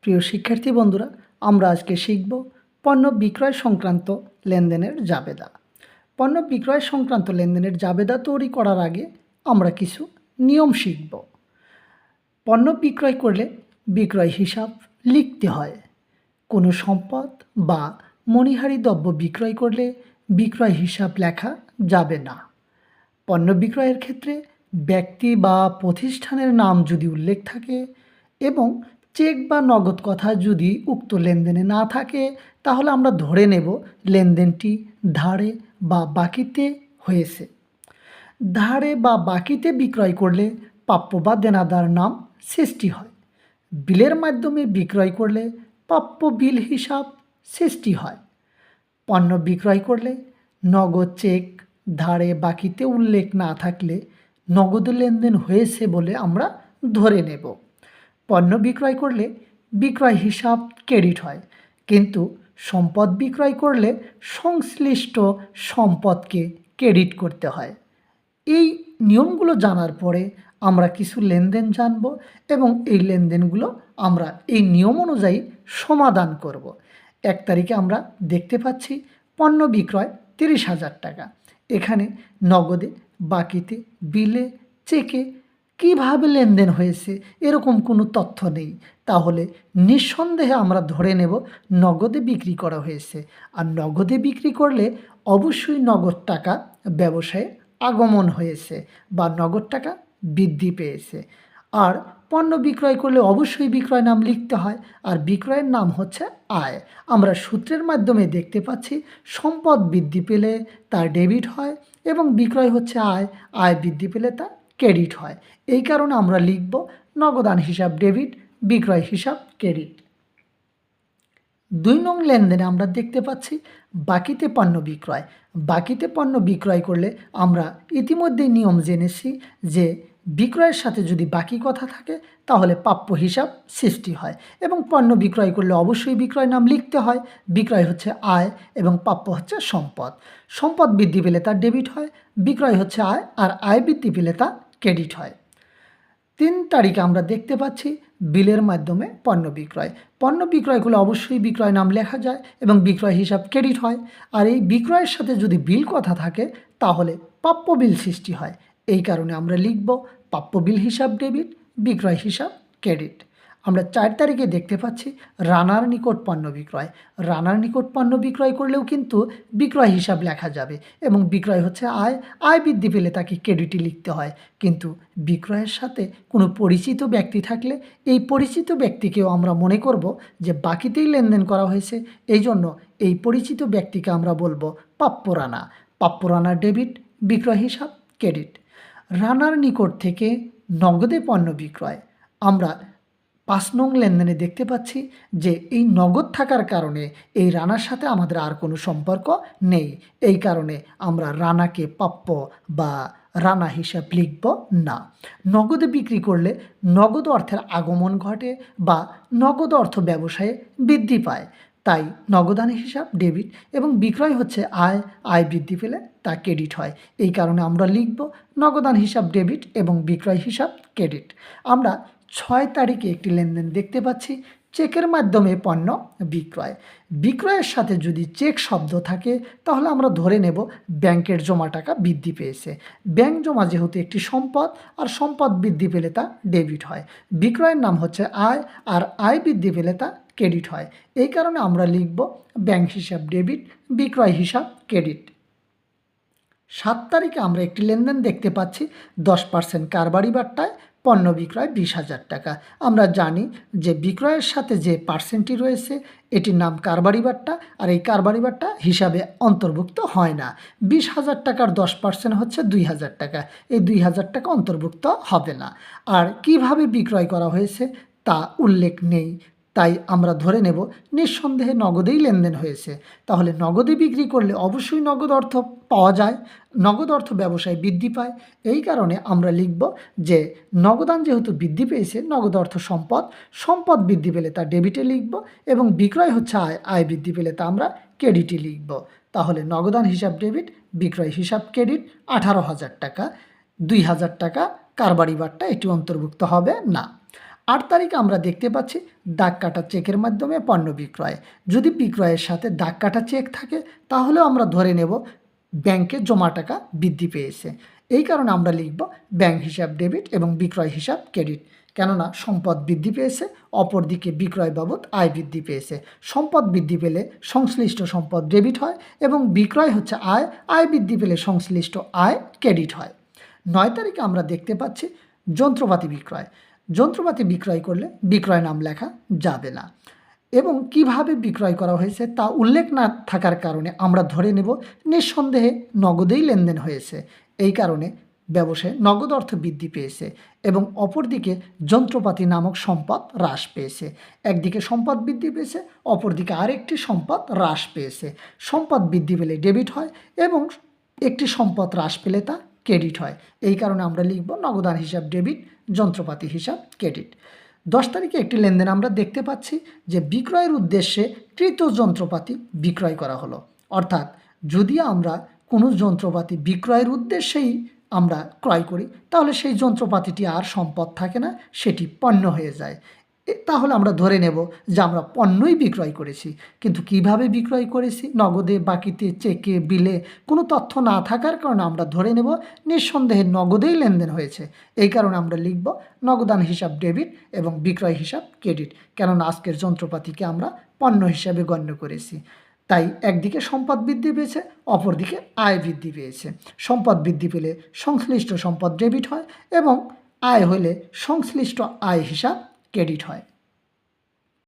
প্রিয় শিক্ষার্থী বন্ধুরা, আমরা আজকে শিখব পণ্য বিক্রয় সংক্রান্ত লেনদেনের জাবেদা। পণ্য বিক্রয় সংক্রান্ত লেনদেনের জাবেদা তৈরি করার আগে আমরা কিছু নিয়ম শিখব। পণ্য বিক্রয় করলে বিক্রয় হিসাব লিখতে হয়। কোনো সম্পদ বা মণিহারি দ্রব্য বিক্রয় করলে বিক্রয় হিসাব লেখা যাবে না। পণ্য বিক্রয়ের ক্ষেত্রে ব্যক্তি বা প্রতিষ্ঠানের নাম যদি উল্লেখ থাকে এবং চেক বা নগদ কথা যদি উক্ত লেনদেনে না থাকে, তাহলে আমরা ধরে নেব লেনদেনটি ধারে বা বাকিতে হয়েছে। ধারে বা বাকিতে বিক্রয় করলে প্রাপ্য বা দেনাদার নাম সৃষ্টি হয়। বিলের মাধ্যমে বিক্রয় করলে প্রাপ্য বিল হিসাব সৃষ্টি হয়। পণ্য বিক্রয় করলে নগদ চেক ধারে বাকিতে উল্লেখ না থাকলে নগদ লেনদেন হয়েছে বলে আমরা ধরে নেব। পণ্য বিক্রয় করলে বিক্রয় হিসাব ক্রেডিট হয়, কিন্তু সম্পদ বিক্রয় করলে সংশ্লিষ্ট সম্পদকে ক্রেডিট করতে হয়। এই নিয়মগুলো জানার পরে আমরা কিছু লেনদেন জানব এবং এই লেনদেনগুলো আমরা এই নিয়ম অনুযায়ী সমাধান করব। 1 তারিখে আমরা দেখতে পাচ্ছি পণ্য বিক্রয় 30,000 টাকা। এখানে নগদে, বাকিতে, বিলে, চেকে কিভাবে লেনদেন হয়েছে এরকম কোনো তথ্য নেই, তাহলে নিঃসন্দেহে আমরা ধরে নেব নগদে বিক্রি করা হয়েছে। আর নগদে বিক্রি করলে অবশ্যই নগদ টাকা ব্যবসায়ে আগমন হয়েছে বা নগদ টাকা বৃদ্ধি পেয়েছে। আর পণ্য বিক্রয় করলে অবশ্যই বিক্রয় নাম লিখতে হয়, আর বিক্রয়ের নাম হচ্ছে আয়। আমরা সূত্রের মাধ্যমে দেখতে পাচ্ছি সম্পদ বৃদ্ধি পেলে তা ডেবিট হয় এবং বিক্রয় হচ্ছে আয়, আয় বৃদ্ধি পেলে তা ক্রেডিট হয়। এই কারণে আমরা লিখব নগদান হিসাব ডেবিট, বিক্রয় হিসাব ক্রেডিট। 2 নং লেনদেনে আমরা দেখতে পাচ্ছি বাকিতে পণ্য বিক্রয়। বাকিতে পণ্য বিক্রয় করলে আমরা ইতিমধ্যেই নিয়ম জেনেছি যে বিক্রয়ের সাথে যদি বাকি কথা থাকে তাহলে প্রাপ্য হিসাব সৃষ্টি হয় এবং পণ্য বিক্রয় করলে অবশ্যই বিক্রয় নাম লিখতে হয়। বিক্রয় হচ্ছে আয় এবং প্রাপ্য হচ্ছে সম্পদ। সম্পদ বৃদ্ধি পেলে তা ডেবিট হয়, বিক্রয় হচ্ছে আয়, আর আয় বৃদ্ধি পেলে তা ক্রেডিট হয়। 3 তারিখে আমরা দেখতে পাচ্ছি বিলের মাধ্যমে পণ্য বিক্রয়। পণ্য বিক্রয় করলে অবশ্যই বিক্রয় নাম লেখা যায় এবং বিক্রয় হিসাব ক্রেডিট হয়। আর এই বিক্রয়ের সাথে যদি বিল কথা থাকে তাহলে প্রাপ্য বিল সৃষ্টি হয়। এই কারণে আমরা লিখব প্রাপ্য বিল হিসাব ডেবিট, বিক্রয় হিসাব ক্রেডিট। আমরা 4 তারিখে দেখতে পাচ্ছি রানার নিকট পণ্য বিক্রয়। রানার নিকট পণ্য বিক্রয় করলেও কিন্তু বিক্রয় হিসাব লেখা যাবে এবং বিক্রয় হচ্ছে আয়, আয় বৃদ্ধি পেলে তাকে ক্রেডিটই লিখতে হয়। কিন্তু বিক্রয়ের সাথে কোনো পরিচিত ব্যক্তি থাকলে এই পরিচিত ব্যক্তিকেও আমরা মনে করব যে বাকিতেই লেনদেন করা হয়েছে, এই জন্য এই পরিচিত ব্যক্তিকে আমরা বলবো প্রাপ্য রানা। প্রাপ্য রানা ডেবিট, বিক্রয় হিসাব ক্রেডিট। রানার নিকট থেকে নগদে পণ্য বিক্রয়। আমরা 5 নং লেনদেনে দেখতে পাচ্ছি যে এই নগদ থাকার কারণে এই রানার সাথে আমাদের আর কোনো সম্পর্ক নেই। এই কারণে আমরা রানাকে প্রাপ্য বা রানা হিসাব লিখব না। নগদে বিক্রি করলে নগদ অর্থের আগমন ঘটে বা নগদ অর্থ ব্যবসায়ে বৃদ্ধি পায়, তাই নগদান হিসাব ডেবিট এবং বিক্রয় হচ্ছে আয়, আয় বৃদ্ধি পেলে তা ক্রেডিট হয়। এই কারণে আমরা লিখব নগদান হিসাব ডেবিট এবং বিক্রয় হিসাব ক্রেডিট। আমরা 6 তারিখে একটি লেনদেন দেখতে পাচ্ছি চেকের মাধ্যমে পণ্য বিক্রয়। বিক্রয়ের সাথে যদি চেক শব্দ থাকে তাহলে আমরা ধরে নেব ব্যাংকের জমা টাকা বৃদ্ধি পেয়েছে। ব্যাংক জমা যেহেতু একটি সম্পদ, আর সম্পদ বৃদ্ধি পেলে তা ডেবিট হয়। বিক্রয়ের নাম হচ্ছে আয়, আর আয় বৃদ্ধি পেলে তা ক্রেডিট হয়। এই কারণে আমরা লিখব ব্যাংক হিসাব ডেবিট, বিক্রয় হিসাব ক্রেডিট। 7 তারিখে আমরা একটি লেনদেন দেখতে পাচ্ছি 10% কারবারি বাট্টায় পণ্য বিক্রয় 20,000 টাকা। আমরা জানি যে বিক্রয়ের সাথে যে পার্সেন্টটি রয়েছে এটির নাম কারবারি বাট্টা, আর এই কারবারি বাট্টা হিসাবে অন্তর্ভুক্ত হয় না। 20,000 টাকার 10% হচ্ছে 2,000 টাকা। এই 2,000 টাকা অন্তর্ভুক্ত হবে না। আর কিভাবে বিক্রয় করা হয়েছে তা উল্লেখ নেই, তাই আমরা ধরে নেব নিঃসন্দেহে নগদেই লেনদেন হয়েছে। তাহলে নগদে বিক্রি করলে অবশ্যই নগদ অর্থ পাওয়া যায়, নগদ অর্থ ব্যবসায় বৃদ্ধি পায়। এই কারণে আমরা লিখব যে নগদান যেহেতু বৃদ্ধি পেয়েছে, নগদ অর্থ সম্পদ, সম্পদ বৃদ্ধি পেলে তা ডেবিটে লিখব এবং বিক্রয় হচ্ছে আয়, আয় বৃদ্ধি পেলে তা আমরা ক্রেডিটে লিখব। তাহলে নগদান হিসাব ডেবিট, বিক্রয় হিসাব ক্রেডিট 18,000 টাকা। 2,000 টাকা কারবারি বাট্টা এটি অন্তর্ভুক্ত হবে না। 8 তারিখে আমরা দেখতে পাচ্ছি দাগ কাটা চেকের মাধ্যমে পণ্য বিক্রয়। যদি বিক্রয়ের সাথে দাগ কাটা চেক থাকে তাহলেও আমরা ধরে নেব ব্যাংকে জমা টাকা বৃদ্ধি পেয়েছে। এই কারণে আমরা লিখব ব্যাংক হিসাব ডেবিট এবং বিক্রয় হিসাব ক্রেডিট। কেননা সম্পদ বৃদ্ধি পেয়েছে, অপরদিকে বিক্রয় বাবদ আয় বৃদ্ধি পেয়েছে। সম্পদ বৃদ্ধি পেলে সংশ্লিষ্ট সম্পদ ডেবিট হয় এবং বিক্রয় হচ্ছে আয়, আয় বৃদ্ধি পেলে সংশ্লিষ্ট আয় ক্রেডিট হয়। 9 তারিখে আমরা দেখতে পাচ্ছি যন্ত্রপাতি বিক্রয়। যন্ত্রপাতি বিক্রয় করলে বিক্রয় নাম লেখা যাবে না এবং কিভাবে বিক্রয় করা হয়েছে তা উল্লেখ না থাকার কারণে আমরা ধরে নেব নিঃসন্দেহে নগদেই লেনদেন হয়েছে। এই কারণে ব্যবসায় নগদ অর্থ বৃদ্ধি পেয়েছে এবং অপরদিকে যন্ত্রপাতি নামক সম্পদ হ্রাস পেয়েছে। একদিকে সম্পদ বৃদ্ধি পেয়েছে, অপরদিকে আরেকটি সম্পদ হ্রাস পেয়েছে। সম্পদ বৃদ্ধি পেলে ডেবিট হয় এবং একটি সম্পদ হ্রাস পেলে তা ক্রেডিট হয়। এই কারণে আমরা লিখব নগদান হিসাব ডেবিট, যন্ত্রপাতি হিসাব ক্রেডিট। 10 তারিখে একটি লেনদেন আমরা দেখতে পাচ্ছি যে বিক্রয়ের উদ্দেশ্যে কৃত যন্ত্রপাতি বিক্রয় করা হলো। অর্থাৎ যদি আমরা কোনো যন্ত্রপাতি বিক্রয়ের উদ্দেশ্যেই আমরা ক্রয় করি তাহলে সেই যন্ত্রপাতিটি আর সম্পদ থাকে না, সেটি পণ্য হয়ে যায়। তাহলে আমরা ধরে নেব যে আমরা পণ্যই বিক্রয় করেছি। কিন্তু কিভাবে বিক্রয় করেছি, নগদে, বাকিতে, চেকে, বিলে কোনো তথ্য না থাকার কারণে আমরা ধরে নেব নিঃসন্দেহে নগদেই লেনদেন হয়েছে। এই কারণে আমরা লিখব নগদান হিসাব ডেবিট এবং বিক্রয় হিসাব ক্রেডিট। কেননা আজকের যন্ত্রপাতিকে আমরা পণ্য হিসাবে গণ্য করেছি। তাই একদিকে সম্পদ বৃদ্ধি পেয়েছে, অপরদিকে আয় বৃদ্ধি পেয়েছে। সম্পদ বৃদ্ধি পেলে সংশ্লিষ্ট সম্পদ ডেবিট হয় এবং আয় হলে সংশ্লিষ্ট আয় হিসাব ক্রেডিট হয়।